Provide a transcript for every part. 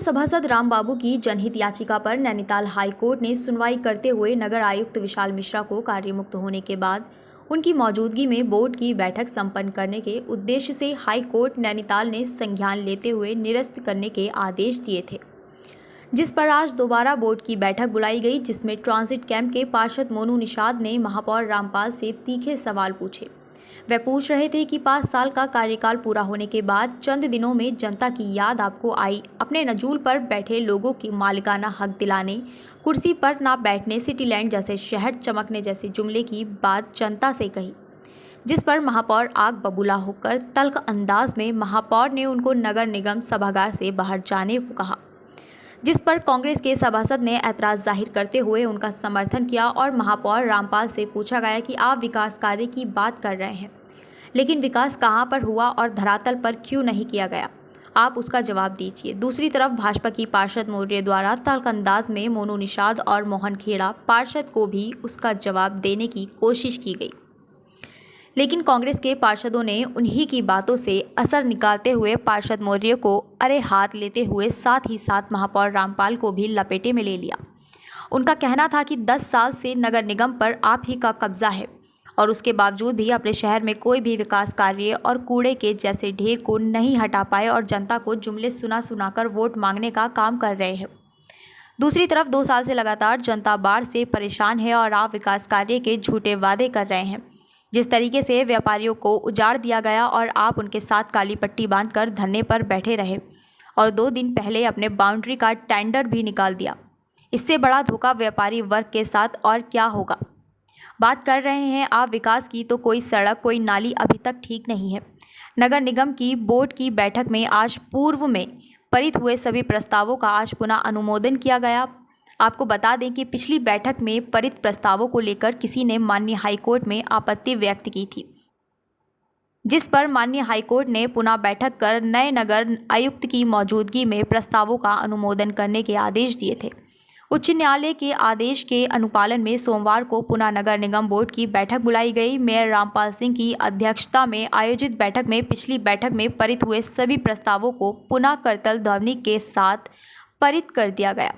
सभासद रामबाबू की जनहित याचिका पर नैनीताल हाईकोर्ट ने सुनवाई करते हुए नगर आयुक्त विशाल मिश्रा को कार्यमुक्त होने के बाद उनकी मौजूदगी में बोर्ड की बैठक संपन्न करने के उद्देश्य से हाईकोर्ट नैनीताल ने संज्ञान लेते हुए निरस्त करने के आदेश दिए थे, जिस पर आज दोबारा बोर्ड की बैठक बुलाई गई, जिसमें ट्रांजिट कैंप के पार्षद मोनू निषाद ने महापौर रामपाल से तीखे सवाल पूछे। वे पूछ रहे थे कि 5 साल का कार्यकाल पूरा होने के बाद चंद दिनों में जनता की याद आपको आई, अपने नजूल पर बैठे लोगों की मालिकाना हक दिलाने, कुर्सी पर ना बैठने, सिटीलैंड जैसे शहर चमकने जैसे जुमले की बात जनता से कही, जिस पर महापौर आग बबूला होकर तल्ख अंदाज में महापौर ने उनको नगर निगम सभागार से बाहर जाने को कहा, जिस पर कांग्रेस के सभासद ने ऐतराज़ जाहिर करते हुए उनका समर्थन किया और महापौर रामपाल से पूछा गया कि आप विकास कार्य की बात कर रहे हैं, लेकिन विकास कहां पर हुआ और धरातल पर क्यों नहीं किया गया, आप उसका जवाब दीजिए। दूसरी तरफ भाजपा की पार्षद मौर्य द्वारा तल्ख अंदाज में मोनू निषाद और मोहन खेड़ा पार्षद को भी उसका जवाब देने की कोशिश की गई, लेकिन कांग्रेस के पार्षदों ने उन्हीं की बातों से असर निकालते हुए पार्षद मौर्य को अरे हाथ लेते हुए साथ ही साथ महापौर रामपाल को भी लपेटे में ले लिया। उनका कहना था कि 10 साल से नगर निगम पर आप ही का कब्जा है और उसके बावजूद भी अपने शहर में कोई भी विकास कार्य और कूड़े के जैसे ढेर को नहीं हटा पाए और जनता को जुमले सुनाकर वोट मांगने का काम कर रहे हैं। दूसरी तरफ 2 साल से लगातार जनता बाढ़ से परेशान है और आप विकास कार्य के झूठे वादे कर रहे हैं। जिस तरीके से व्यापारियों को उजाड़ दिया गया और आप उनके साथ काली पट्टी बांधकर धरने पर बैठे रहे और 2 दिन पहले अपने बाउंड्री का टेंडर भी निकाल दिया। इससे बड़ा धोखा व्यापारी वर्ग के साथ और क्या होगा। बात कर रहे हैं आप विकास की, तो कोई सड़क कोई नाली अभी तक ठीक नहीं है। नगर निगम की बोर्ड की बैठक में आज पूर्व में पारित हुए सभी प्रस्तावों का आज पुनः अनुमोदन किया गया। आपको बता दें कि पिछली बैठक में पारित प्रस्तावों को लेकर किसी ने माननीय हाईकोर्ट में आपत्ति व्यक्त की थी, जिस पर माननीय हाईकोर्ट ने पुनः बैठक कर नए नगर आयुक्त की मौजूदगी में प्रस्तावों का अनुमोदन करने के आदेश दिए थे। उच्च न्यायालय के आदेश के अनुपालन में सोमवार को पुनः नगर निगम बोर्ड की बैठक बुलाई गई। मेयर रामपाल सिंह की अध्यक्षता में आयोजित बैठक में पिछली बैठक में पारित हुए सभी प्रस्तावों को पुनः करतल ध्वनि के साथ पारित कर दिया गया।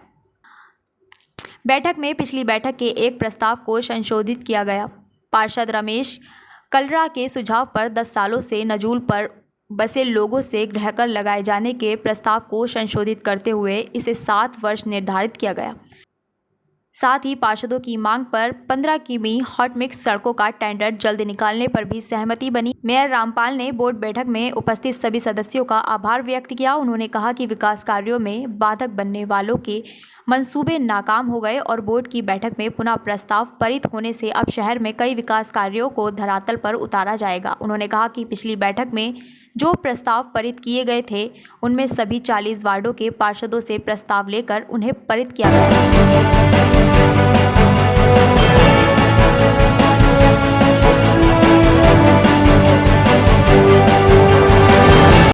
बैठक में पिछली बैठक के एक प्रस्ताव को संशोधित किया गया। पार्षद रमेश कलरा के सुझाव पर 10 सालों से नजूल पर बसे लोगों से रहकर लगाए जाने के प्रस्ताव को संशोधित करते हुए इसे 7 वर्ष निर्धारित किया गया। साथ ही पार्षदों की मांग पर 15 किमी हॉट मिक्स सड़कों का टेंडर जल्द निकालने पर भी सहमति बनी। मेयर रामपाल ने बोर्ड बैठक में उपस्थित सभी सदस्यों का आभार व्यक्त किया। उन्होंने कहा कि विकास कार्यों में बाधक बनने वालों के मंसूबे नाकाम हो गए और बोर्ड की बैठक में पुनः प्रस्ताव पारित होने से अब शहर में कई विकास कार्यों को धरातल पर उतारा जाएगा। उन्होंने कहा कि पिछली बैठक में जो प्रस्ताव पारित किए गए थे उनमें सभी 40 वार्डों के पार्षदों से प्रस्ताव लेकर उन्हें पारित किया गया।